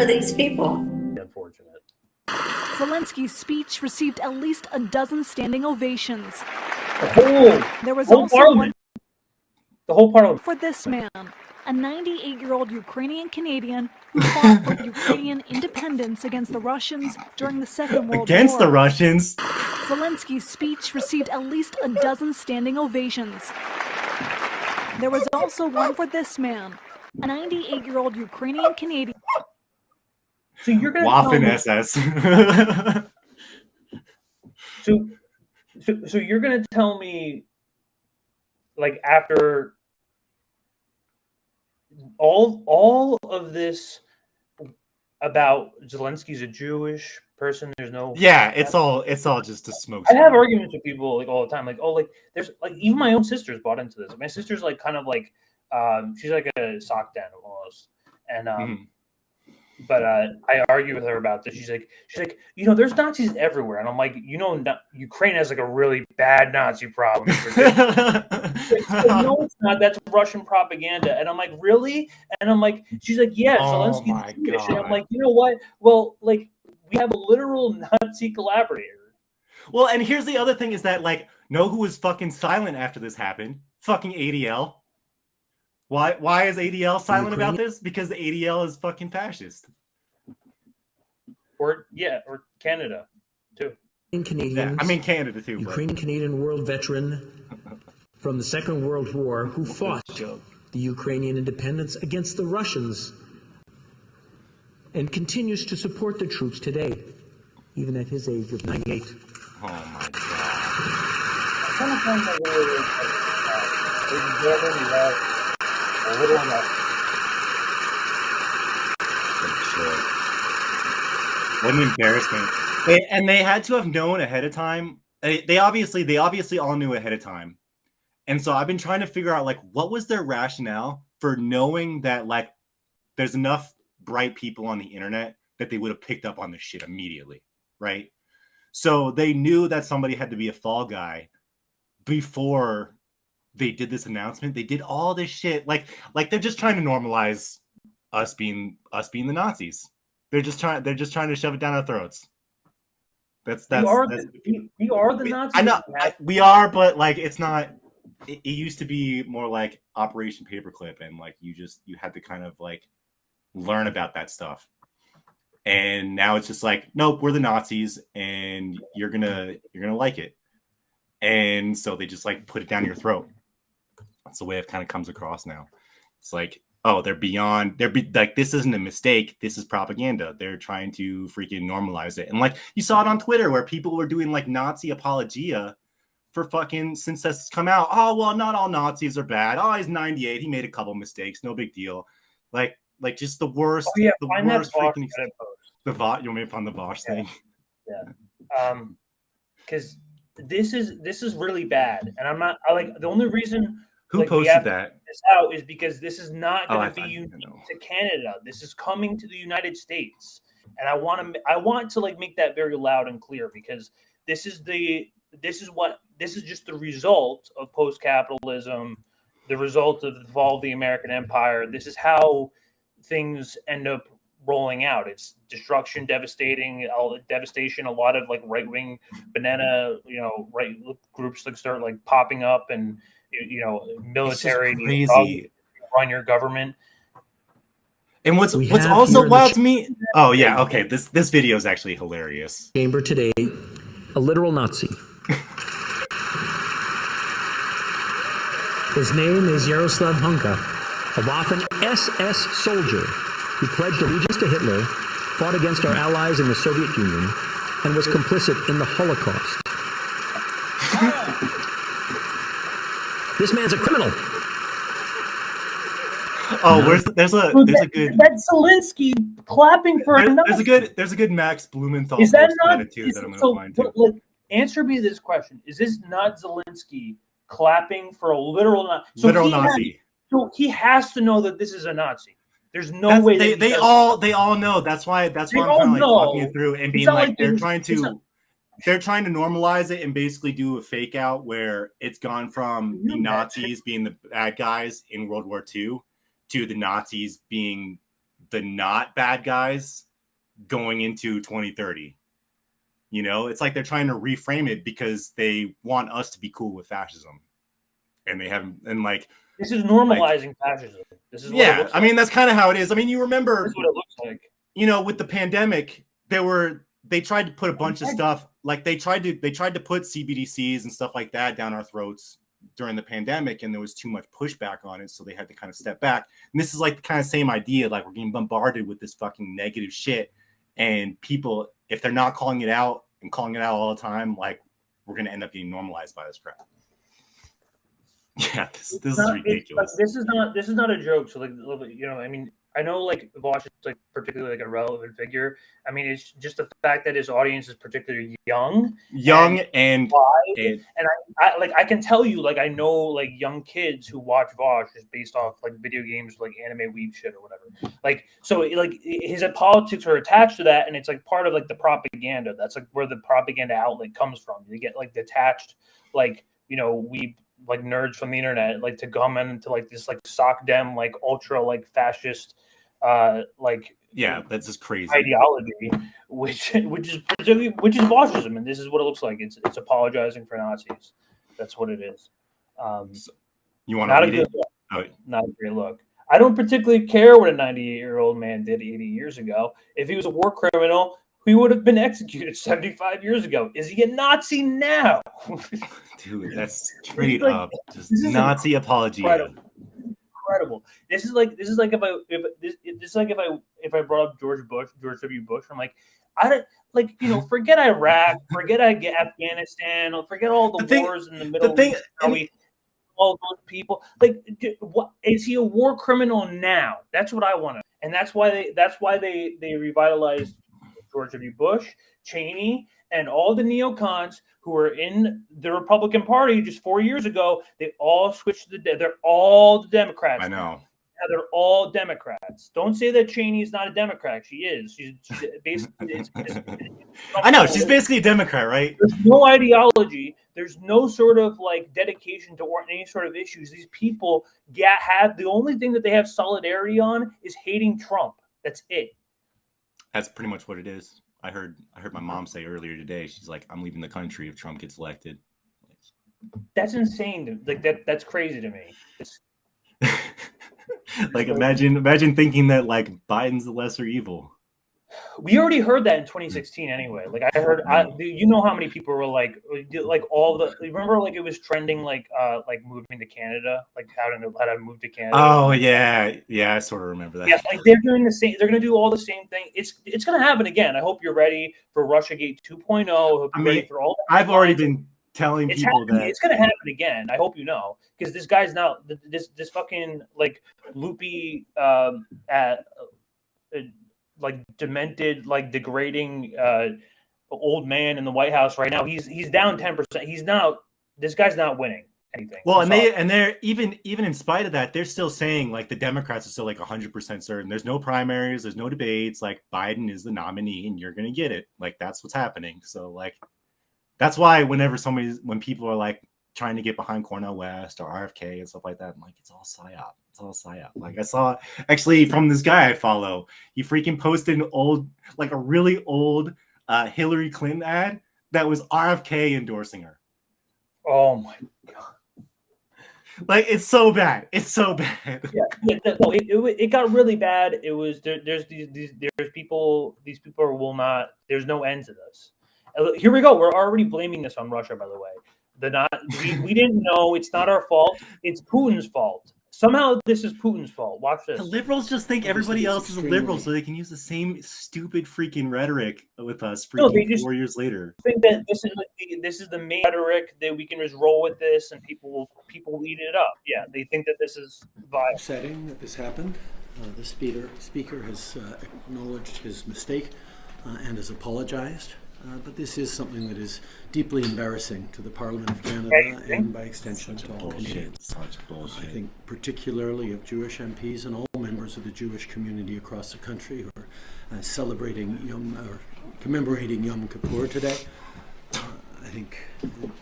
are these people? Unfortunate. Zelensky's speech received at least a dozen standing ovations. The whole parliament. For this man, a 98-year-old Ukrainian Canadian who fought for Ukrainian independence against the Russians during the Second World War. Against the Russians? Zelensky's speech received at least a dozen standing ovations. There was also one for this man, a 98-year-old Ukrainian Canadian. So you're gonna Waffen SS. So you're gonna tell me, like, after all of this about Zelensky's a Jewish person, there's no it's all just a smoke. I have arguments with people like all the time, like, oh, like there's like even my own sister's bought into this. My sister's like kind of like she's like a sock den almost, and but I argue with her about this. She's like, you know, there's Nazis everywhere, and I'm like, you know, Ukraine has like a really bad Nazi problem. No, it's not. That's Russian propaganda. And I'm like, really? And I'm like, she's like, yeah, Zelensky's Jewish. And I'm like, you know what? Well, like, we have a literal Nazi collaborator. Well, and here's the other thing is that, like, know who was fucking silent after this happened? Fucking ADL. Why is ADL silent about this? Because the ADL is fucking fascist. Or Canada too. Canadians, I mean Canada too. Ukrainian Canadian world veteran from the Second World War who fought the Ukrainian independence against the Russians and continues to support the troops today, even at his age of 98. Oh my god. I kind of find that a little enough. What an embarrassment. And they had to have known ahead of time. They obviously all knew ahead of time. And so I've been trying to figure out, like, what was their rationale for knowing that, like, there's enough bright people on the internet that they would have picked up on this shit immediately, right? So they knew that somebody had to be a fall guy before they did this announcement. They did all this shit. Like they're just trying to normalize us being the Nazis. They're just trying to shove it down our throats. We are the Nazis. I know we are, but like it's not. It used to be more like Operation Paperclip, and like you had to kind of like learn about that stuff. And now it's just like, nope, we're the Nazis, and you're gonna like it. And so they just like put it down your throat. That's the way it kind of comes across now. It's like, oh, like, this isn't a mistake. This is propaganda. They're trying to freaking normalize it. And like, you saw it on Twitter where people were doing like Nazi apologia for fucking, since that's come out. Oh, well, not all Nazis are bad. Oh, he's 98. He made a couple mistakes. No big deal. Like just the worst. Oh, yeah, the find worst that freaking. The Vosh. You want me to find the Vosh thing? Yeah. Because this is really bad, and the only reason who posted that this out is because this is not going to be unique to Canada. This is coming to the United States, and I want to like make that very loud and clear, because this is just the result of post-capitalism, the result of the fall of the American empire. This is how things end up rolling out. It's destruction, devastation. A lot of like right-wing banana, right groups that start like popping up, and military run your government. And what's also wild to me? Oh yeah, okay. This video is actually hilarious. Chamber today, a literal Nazi. His name is Yaroslav Hunka, a Waffen SS soldier who pledged allegiance to Hitler, fought against our allies in the Soviet Union, and was complicit in the Holocaust. This man's a criminal. Oh, there's a good. That's Zelensky clapping for a Nazi. There's a good Max Blumenthal. Is that not? That I'm gonna find too. Like, answer me this question: is this not Zelensky clapping for a literal Nazi? Nazi. So he has to know that this is a Nazi. There's no way they all know. That's why I'm kind of like talking it through and being like they're trying to normalize it and basically do a fake out where it's gone from the Nazis being the bad guys in World War II to the Nazis being the not bad guys going into 2030. You know, it's like they're trying to reframe it because they want us to be cool with fascism, and they haven't. And like, this is normalizing fascism. This is what it looks like. I mean, that's kind of how it is. I mean, you remember, this is what it looks like. You know, with the pandemic, they tried to put a bunch of stuff, like they tried to put CBDCs and stuff like that down our throats during the pandemic, and there was too much pushback on it, so they had to kind of step back. And this is like the kind of same idea, like we're getting bombarded with this fucking negative shit, and people, if they're not calling it out and calling it out all the time, like we're gonna end up getting normalized by this crap. Yeah, this is ridiculous. This is not a joke. So like, you know, I mean, I know like Vosh is like particularly like a relevant figure. I mean, it's just the fact that his audience is particularly young and I can tell you, like, I know like young kids who watch Vosh just based off like video games, like anime weeb shit or whatever. Like, so like his politics are attached to that, and it's like part of like the propaganda. That's like where the propaganda outlet comes from. You get like detached, like, you know, we like nerds from the internet, like to come into like this like sock dem, like ultra like fascist like, yeah, that's just crazy ideology, which is Boschism, and this is what it looks like. It's apologizing for Nazis. That's what it is. So you want to read it? Not a great look. I don't particularly care what a 98-year-old man did 80 years ago. If he was a war criminal, he would have been executed 75 years ago. Is he a Nazi now? Dude, that's straight up just Nazi apology. Incredible. This is like if I brought up George W. Bush. I'm like, I don't, like, you know, forget Iraq, forget Afghanistan, forget all the wars in the Middle East. All those people, like, what is he a war criminal now? That's what I want to, and that's why they revitalized George W. Bush, Cheney, and all the neocons who were in the Republican Party just 4 years ago. They all switched they're all the Democrats. I know. Yeah, they're all Democrats. Don't say that Cheney is not a Democrat. She is. She's basically. I know. She's basically a Democrat, right? There's no ideology. There's no sort of like dedication to any sort of issues. These people have the only thing that they have solidarity on is hating Trump. That's it. That's pretty much what it is. I heard my mom say earlier today. She's like, "I'm leaving the country if Trump gets elected." That's insane. Like that's crazy to me. Like imagine thinking that like Biden's the lesser evil. We already heard that in 2016 anyway. Like I heard, you know how many people were like all the, remember like it was trending like moving to Canada, like how to move to Canada. Oh yeah, I sort of remember that. Yeah, like they're doing the same. They're going to do all the same thing. It's going to happen again. I hope you're ready for RussiaGate 2.0. I hope you're ready for all that. I've already been telling people that it's going to happen again. I hope you know, because this guy's now this fucking like loopy like demented, like degrading old man in the White House right now. He's down 10%. This guy's not winning anything. Well, and they're even in spite of that, they're still saying like the Democrats are still like 100% certain. There's no primaries, there's no debates. Like Biden is the nominee, and you're gonna get it. Like that's what's happening. So like that's why when people are like trying to get behind Cornel West or RFK and stuff like that, I'm like, it's all psyop. It's all psyop. Like I saw actually from this guy I follow, he freaking posted a really old Hillary Clinton ad that was RFK endorsing her. Oh my god! Like it's so bad. It's so bad. Yeah. No, it got really bad. It was there's people. These people will not. There's no end to this. Here we go. We're already blaming this on Russia, by the way. We didn't know. It's not our fault. It's Putin's fault. Somehow this is Putin's fault. Watch this. The liberals just think everybody else is a liberal, so they can use the same stupid freaking rhetoric with us 4 years later. Think that this is the main rhetoric that we can just roll with this, and people will eat it up. Yeah, they think that this is viable. Upsetting that this happened. The speaker has acknowledged his mistake and has apologized. But this is something that is deeply embarrassing to the Parliament of Canada and by extension to all Canadians. Such bullshit. I think particularly of Jewish MPs and all members of the Jewish community across the country who are commemorating Yom Kippur today. I think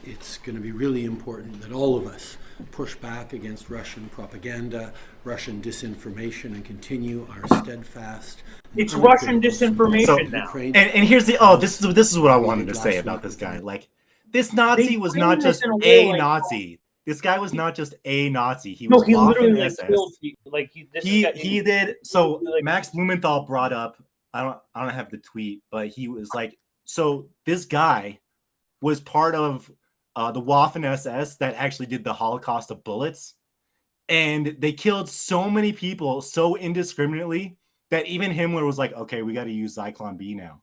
it's going to be really important that all of us push back against Russian propaganda, Russian disinformation, and continue our steadfast. It's Russian disinformation now. And here's the this is what I wanted to say about this guy. Like, this Nazi was not just a Nazi. This guy was not just a Nazi. He was literally SS. killed people. Like he did. So Max Blumenthal brought up. I don't have the tweet, but he was like, so this guy was part of the Waffen SS that actually did the Holocaust of bullets, and they killed so many people so indiscriminately that even Himmler was like, okay, we got to use Zyklon B now.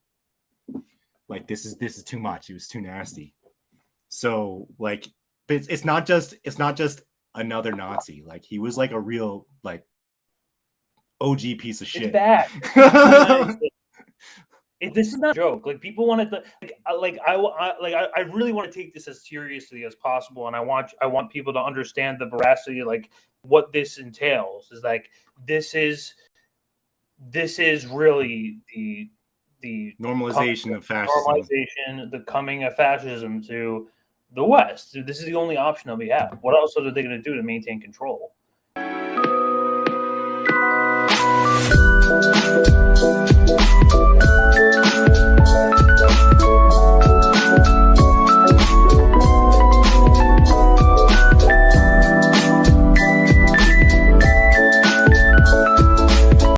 Like, this is too much. It was too nasty. So like, it's not just another Nazi. Like, he was like a real like OG piece of shit. It's bad. This is not a joke. Like, people wanted to I really want to take this as seriously as possible, and I want people to understand the veracity, like what this entails. Is like this is really the normalization of fascism. Normalization, the coming of fascism to the West. This is the only option that we have. What else are they going to do to maintain control?